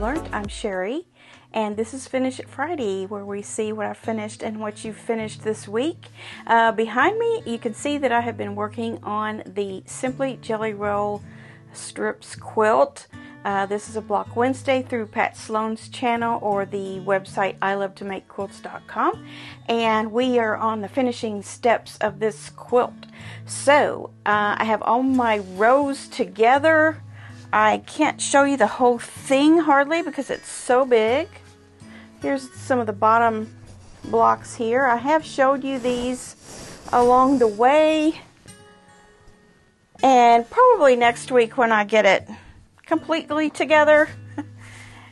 LessonsLearnt. I'm Sherry, and this is Finish It Friday, where we see what I finished and what you finished this week. Behind me, you can see that I have been working on the Simply Jelly Roll Strips quilt. This is a Block Wednesday through Pat Sloan's channel or the website ilovetomakequilts.com, and we are on the finishing steps of this quilt. So I have all my rows together. I can't show you the whole thing hardly because it's so big. Here's some of the bottom blocks here. I have showed you these along the way, and probably next week when I get it completely together,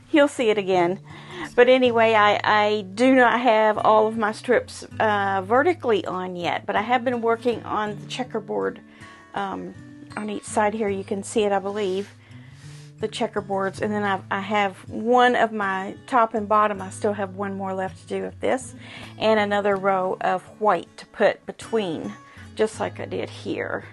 you'll see it again. But anyway, I do not have all of my strips vertically on yet, but I have been working on the checkerboard on each side here. You can see it, I believe, the checkerboards, and then I have one of my top and bottom. I still have one more left to do of this, and another row of white to put between, just like I did here.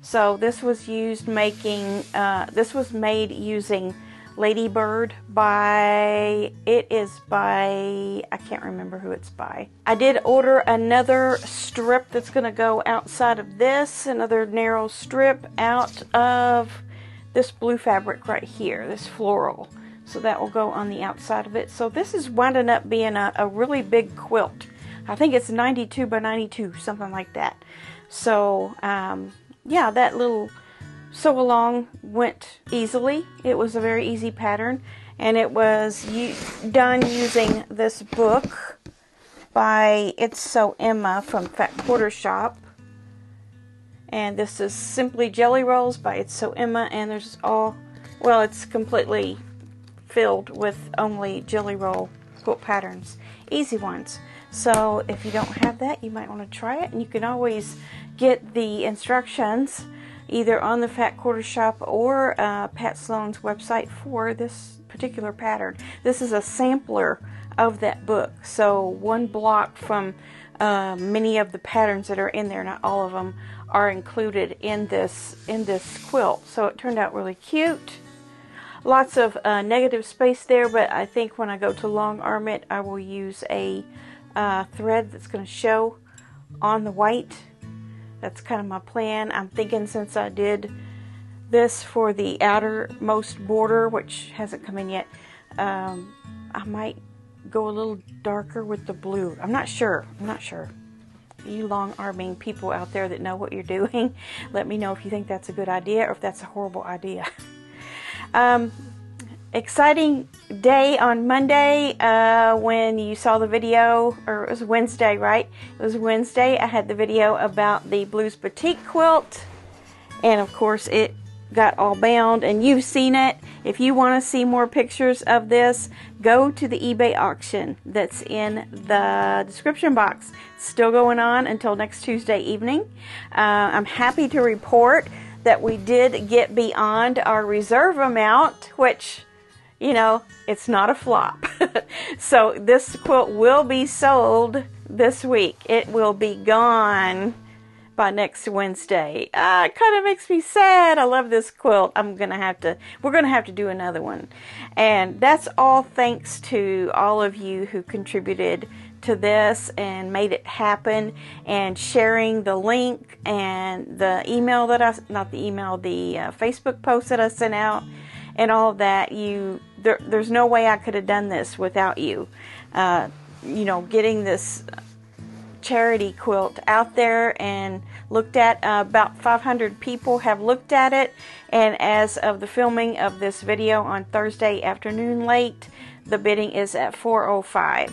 So this was used making, this was made using Ladybird by, I can't remember who it's by. I did order another strip that's going to go outside of this, another narrow strip out of this blue fabric right here, this floral. So that will go on the outside of it. So this is winding up being a really big quilt. I think it's 92 by 92, something like that. So, yeah, that little sew along went easily. It was a very easy pattern, and it was done using this book by It's So Emma from Fat Quarter Shop. And this is Simply Jelly Rolls by It's So Emma, and there's it's completely filled with only jelly roll quilt patterns, easy ones. So if you don't have that, you might want to try it, and you can always get the instructions either on the Fat Quarter Shop or Pat Sloan's website for this particular pattern. This is a sampler of that book, so one block from many of the patterns that are in there, not all of them, are included in this quilt. So it turned out really cute. Lots of negative space there, but I think when I go to long arm it, I will use a thread that's going to show on the white. That's kind of my plan. I'm thinking, since I did this for the outermost border, which hasn't come in yet, I might go a little darker with the blue. I'm not sure. You long arming people out there that know what you're doing, let me know if you think that's a good idea or if that's a horrible idea. Exciting day on Monday when you saw the video, or it was Wednesday, right? It was Wednesday. I had the video about the Blues Boutique quilt, and of course it got all bound, and you've seen it. If you want to see more pictures of this, go to the eBay auction that's in the description box. It's still going on until next Tuesday evening. I'm happy to report that we did get beyond our reserve amount, which, you know, it's not a flop. So this quilt will be sold this week. It will be gone by next Wednesday. It kind of makes me sad. I love this quilt. we're gonna have to do another one. And that's all thanks to all of you who contributed to this and made it happen, and sharing the link and the email that the Facebook post that I sent out, and all of that. There's no way I could have done this without you. Getting this charity quilt out there and looked at. About 500 people have looked at it, and as of the filming of this video on Thursday afternoon late, the bidding is at $405.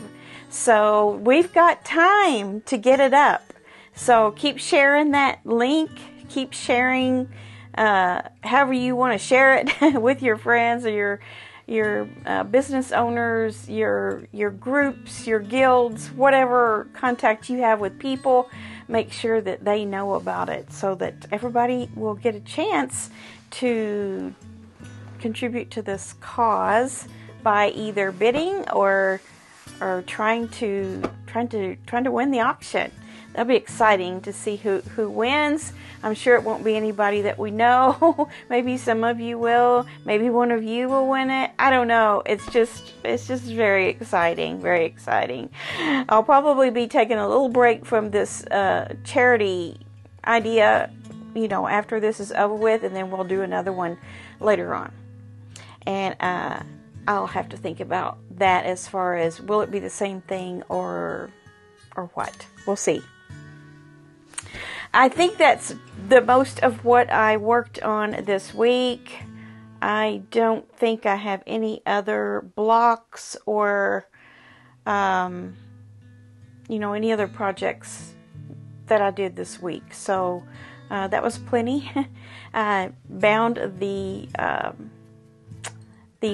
So we've got time to get it up. So keep sharing that link. Keep sharing however you want to share it with your friends or your business owners, your groups, your guilds, whatever contact you have with people. Make sure that they know about it so that everybody will get a chance to contribute to this cause by either bidding or trying to win the auction. that'll be exciting to see who wins. I'm sure it won't be anybody that we know. Maybe some of you will. Maybe one of you will win it. I don't know. It's just very exciting. Very exciting. I'll probably be taking a little break from this charity idea, after this is over with, and then we'll do another one later on. And I'll have to think about that as far as, will it be the same thing or what? We'll see. I think that's the most of what I worked on this week. I don't think I have any other blocks or, any other projects that I did this week. So that was plenty. I bound the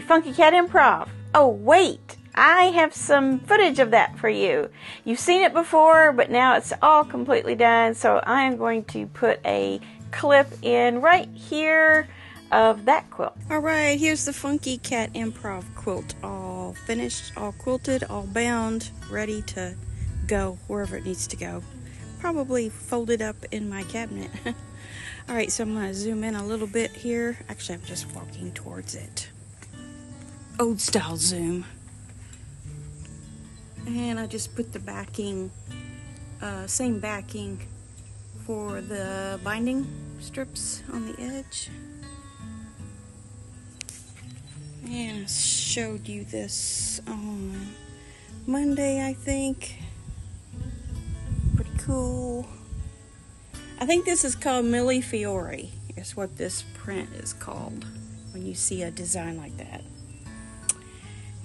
Funky Cat Improv. Oh, wait. I have some footage of that for you. You've seen it before, but now it's all completely done. So I am going to put a clip in right here of that quilt. All right, here's the Funky Cat Improv quilt, all finished, all quilted, all bound, ready to go wherever it needs to go. Probably folded up in my cabinet. All right, so I'm going to zoom in a little bit here. Actually, I'm just walking towards it. Old style zoom. And I just put the backing, same backing for the binding strips on the edge. And I showed you this on Monday, I think. Pretty cool. I think this is called Mille Fiori, is what this print is called when you see a design like that.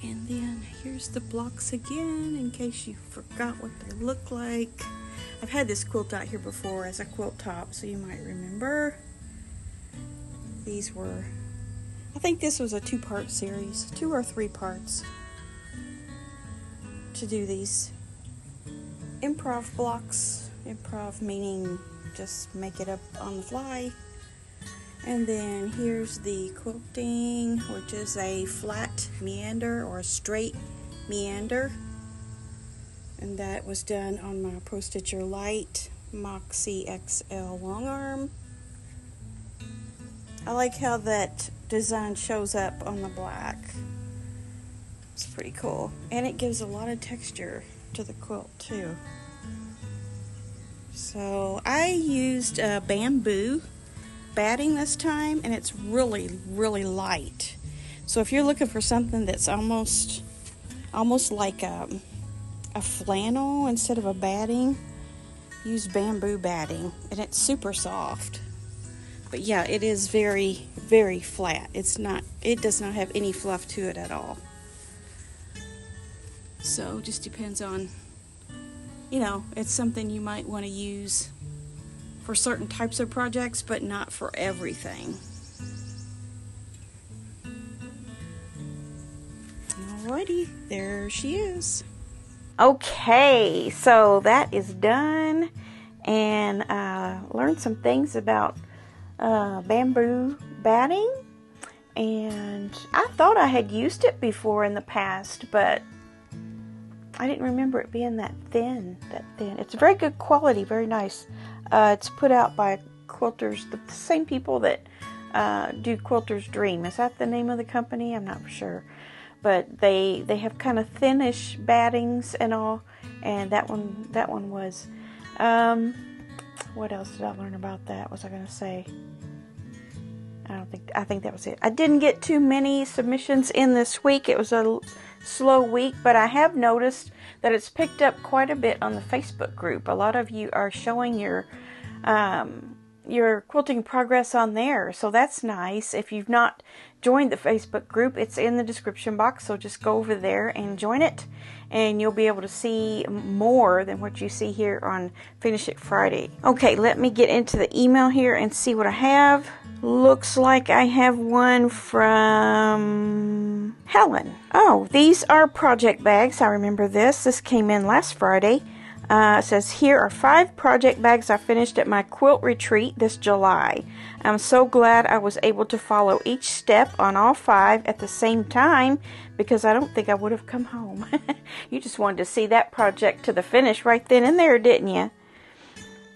And then here's the blocks again, in case you forgot what they look like. I've had this quilt out here before as a quilt top, so you might remember. These were, I think this was a 2-part series, 2 or 3 parts to do these improv blocks. Improv meaning just make it up on the fly. And then here's the quilting, which is a flat meander or a straight meander. And that was done on my Pro Stitcher Light Moxie XL long arm. I like how that design shows up on the black. It's pretty cool. And it gives a lot of texture to the quilt too. So I used bamboo batting this time, and it's really light. So if you're looking for something that's almost like a flannel instead of a batting, use bamboo batting, and it's super soft. But yeah, it is very flat. It does not have any fluff to it at all. So just depends on, it's something you might want to use for certain types of projects, but not for everything. Alrighty, there she is. Okay, so that is done, and learned some things about bamboo batting, and I thought I had used it before in the past, but I didn't remember it being that thin. It's very good quality, very nice. It's put out by Quilters, the same people that do Quilter's Dream. Is that the name of the company? I'm not sure. But they have kind of thinnish battings and all. And that one was. What else did I learn about that? What was I going to say? I think that was it. I didn't get too many submissions in this week. It was a slow week, but I have noticed that it's picked up quite a bit on the Facebook group. A lot of you are showing your quilting progress on there, so that's nice. If you've not joined the Facebook group, it's in the description box, so just go over there and join it, and you'll be able to see more than what you see here on Finish It Friday. Okay, let me get into the email here and see what I have. Looks like I have one from Helen. Oh, these are project bags. I remember this. This came in last Friday. It says, here are 5 project bags I finished at my quilt retreat this July. I'm so glad I was able to follow each step on all 5 at the same time, because I don't think I would have come home. You just wanted to see that project to the finish right then and there, didn't you?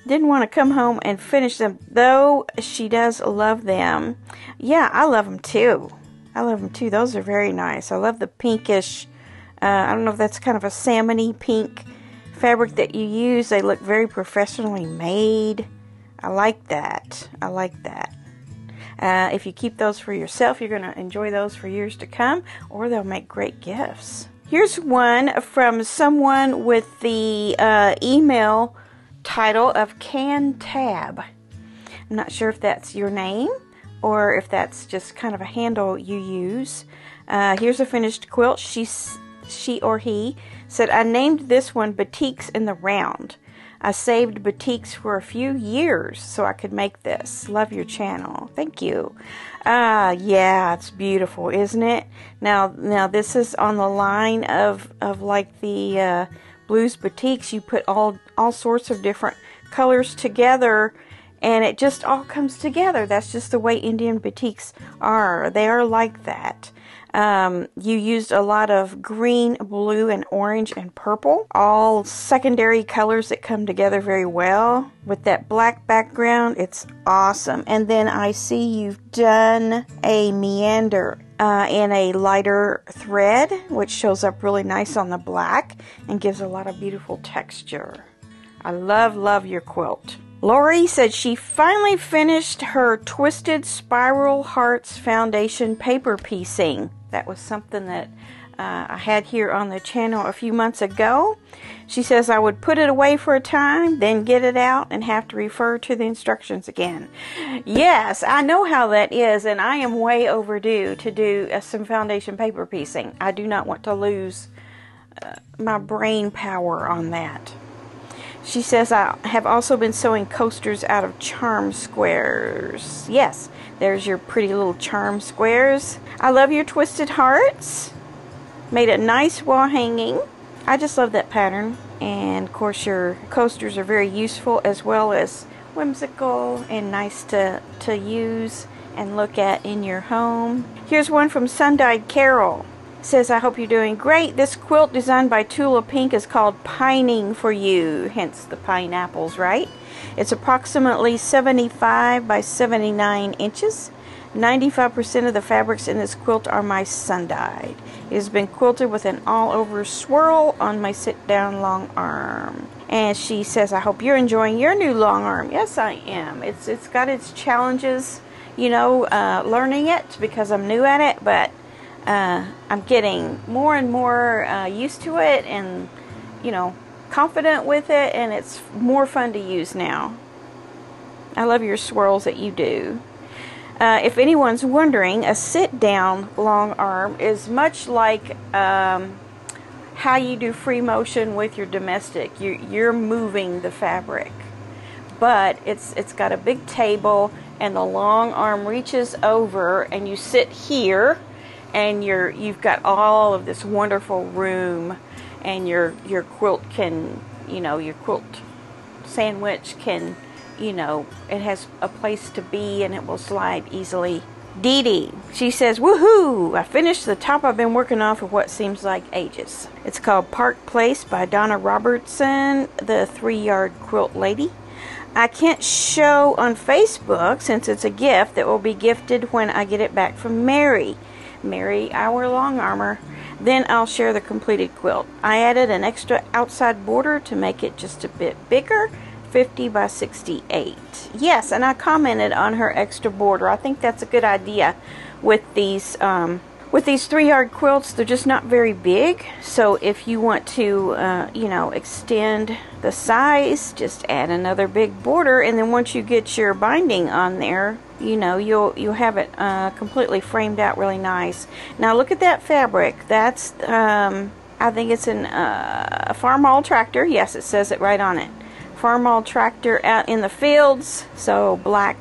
Didn't want to come home and finish them, though she does love them. Yeah, I love them too. I love them too. Those are very nice. I love the pinkish, I don't know if that's kind of a salmony pink fabric that you use. They look very professionally made. I like that. I like that. If you keep those for yourself, you're going to enjoy those for years to come, or they'll make great gifts. Here's one from someone with the email title of Can Tab. I'm not sure if that's your name or if that's just kind of a handle you use. Here's a finished quilt. She or he said, I named this one Batiks in the Round. I saved batiks for a few years so I could make this. Love your channel. Thank you. Yeah, it's beautiful, isn't it? Now this is on the line of like the blues batiks. You put all sorts of different colors together, and it just all comes together. That's just the way Indian batiks are. They are like that. You used a lot of green, blue, and orange and purple. All secondary colors that come together very well. With that black background, it's awesome. And then I see you've done a meander in a lighter thread, which shows up really nice on the black and gives a lot of beautiful texture. I love your quilt. Lori said she finally finished her Twisted Spiral Hearts Foundation paper piecing. That was something that I had here on the channel a few months ago. She says I would put it away for a time, then get it out and have to refer to the instructions again. Yes, I know how that is, and I am way overdue to do some foundation paper piecing. I do not want to lose my brain power on that. She says I have also been sewing coasters out of charm squares. Yes, there's your pretty little charm squares. I love your twisted hearts. Made a nice wall hanging. I just love that pattern. And of course your coasters are very useful as well as whimsical and nice to use and look at in your home. Here's one from Sun-Dyed Carol. Says, I hope you're doing great. This quilt designed by Tula Pink is called Pining for You, hence the pineapples, right? It's approximately 75 by 79 inches. 95% of the fabrics in this quilt are my sun-dyed. It has been quilted with an all-over swirl on my sit-down long arm. And she says, I hope you're enjoying your new long arm. Yes, I am. It's got its challenges, you know, learning it because I'm new at it, but I'm getting more and more used to it and, you know, confident with it, and it's more fun to use now. I love your swirls that you do. If anyone's wondering, a sit-down long arm is much like how you do free motion with your domestic. You're moving the fabric, but it's got a big table, and the long arm reaches over, and you sit here. And you've got all of this wonderful room, and your quilt can, you know, your quilt sandwich can, you know, it has a place to be and it will slide easily. Dee Dee, she says, woohoo! I finished the top I've been working on for what seems like ages. It's called Park Place by Donna Robertson, the 3-yard quilt lady. I can't show on Facebook since it's a gift that will be gifted when I get it back from Mary, our Longarmer. Then I'll share the completed quilt. I added an extra outside border to make it just a bit bigger, 50 by 68. Yes, and I commented on her extra border. I think that's a good idea with these 3-yard quilts. They're just not very big, so if you want to you know, extend the size, just add another big border, and then once you get your binding on there, you know, you'll have it completely framed out really nice. Now look at that fabric. That's I think it's a Farmall tractor. Yes, it says it right on it. Farmall tractor out in the fields. So black,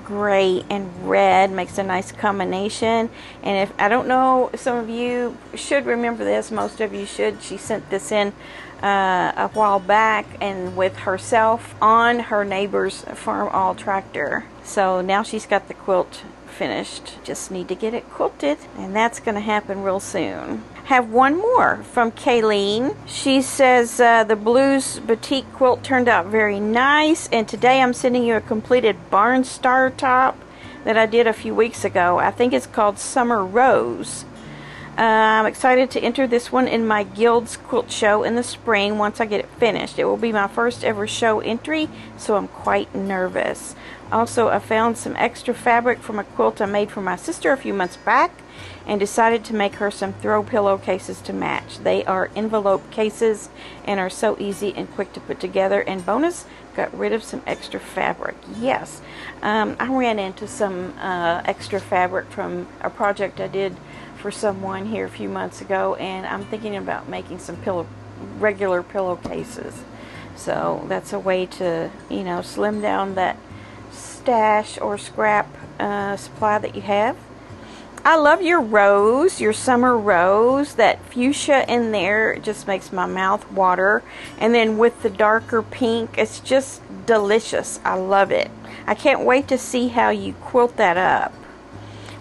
gray, and red makes a nice combination. And if I don't know, some of you should remember this. Most of you should. She sent this in a while back, and with herself on her neighbor's Farmall tractor. So now she's got the quilt finished. Just need to get it quilted, and that's going to happen real soon. Have one more from Kayleen. She says the Blues Boutique quilt turned out very nice, and today I'm sending you a completed barn star top that I did a few weeks ago. I think it's called Summer Rose. I'm excited to enter this one in my Guild's quilt show in the spring once I get it finished. It will be my first ever show entry, so I'm quite nervous. Also, I found some extra fabric from a quilt I made for my sister a few months back and decided to make her some throw pillow-cases to match. They are envelope cases and are so easy and quick to put together. And bonus, got rid of some extra fabric. Yes, I ran into some extra fabric from a project I did for someone here a few months ago, and I'm thinking about making some regular pillowcases. So that's a way to, you know, slim down that stash or scrap supply that you have. I love your rose, your summer rose. That fuchsia in there just makes my mouth water. And then with the darker pink, it's just delicious. I love it. I can't wait to see how you quilt that up.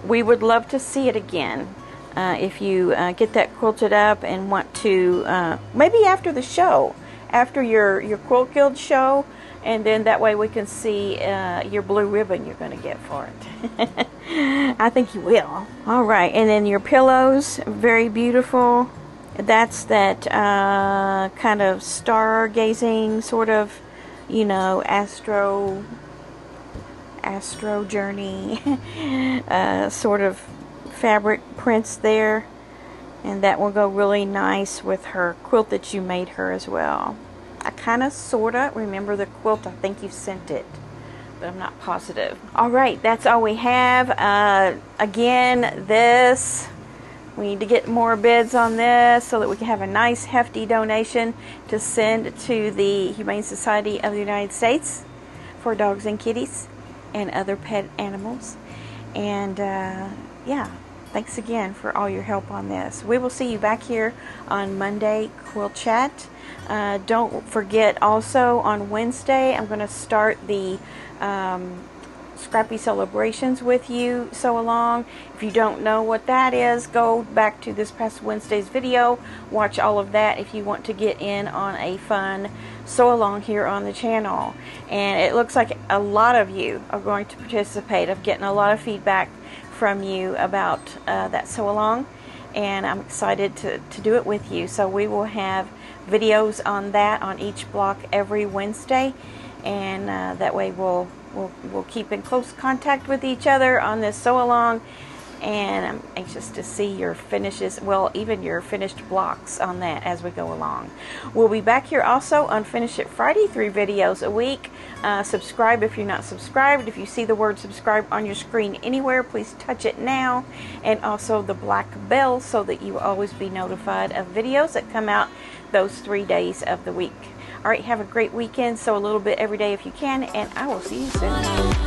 We would love to see it again. If you get that quilted up and want to, maybe after the show, after your Quilt Guild show, and then that way we can see your blue ribbon you're going to get for it. I think you will. All right, and then your pillows, very beautiful. That's that kind of stargazing sort of, you know, astro journey sort of fabric prints there, and that will go really nice with her quilt that you made her as well. I kind of sorta remember the quilt. I think you sent it, but I'm not positive. Alright, that's all we have. Again, this, we need to get more bids on this so that we can have a nice hefty donation to send to the Humane Society of the United States for dogs and kitties and other pet animals. And yeah, thanks again for all your help on this. We will see you back here on Monday Quilt Chat. Don't forget also on Wednesday I'm going to start the Scrappy Celebrations with you sew along. If you don't know what that is, go back to this past Wednesday's video, watch all of that if you want to get in on a fun sew along here on the channel. And it looks like a lot of you are going to participate. I'm getting a lot of feedback from you about that sew along, and I'm excited to do it with you. So we will have videos on that on each block every Wednesday, and that way we'll keep in close contact with each other on this sew along. And I'm anxious to see your finishes, well, even your finished blocks on that as we go along. We'll be back here also on Finish It Friday, 3 videos a week. Subscribe if you're not subscribed. If you see the word subscribe on your screen anywhere, please touch it now. And also the black bell so that you will always be notified of videos that come out those 3 days of the week. Alright, have a great weekend. Sew a little bit every day if you can, and I will see you soon.